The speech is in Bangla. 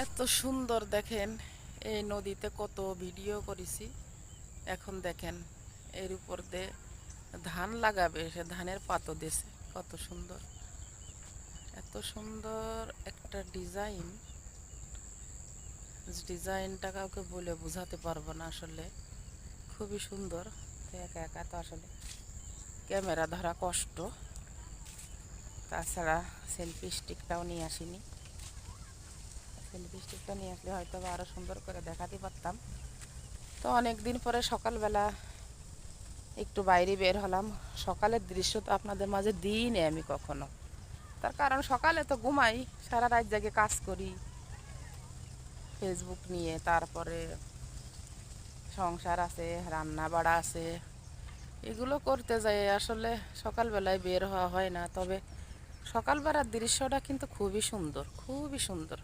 এত সুন্দর দেখেন। এই নদীতে কত ভিডিও করেছি। এখন দেখেন এর উপর দিয়ে ধান লাগাবে, সে ধানের পাতও দিছে। কত সুন্দর, এত সুন্দর একটা ডিজাইন। ডিজাইনটা কাউকে বলে বোঝাতে পারবো না আসলে, খুবই সুন্দর। তো একা একা তো আসলে ক্যামেরা ধরা কষ্ট, তাছাড়া সেলফি স্টিকটাও নিয়ে আসিনি। সেলফি স্টিকটা নিয়ে আসলে হয়তো আরও সুন্দর করে দেখাতে পারতাম। তো অনেক দিন পরে সকালবেলা একটু বাইরে বের হলাম। সকালের দৃশ্য তো আপনাদের মাঝে দিইনি আমি কখনো, তার কারণ সকালে তো ঘুমাই, সারা রাত জেগে কাজ করি ফেসবুক নিয়ে, তারপরে সংসার আছে, রান্না বাড়া আছে, এগুলো করতে যাই আসলে সকালবেলায় বের হওয়া হয় না। তবে সকালবেলার দৃশ্যটা কিন্তু খুবই সুন্দর, খুবই সুন্দর।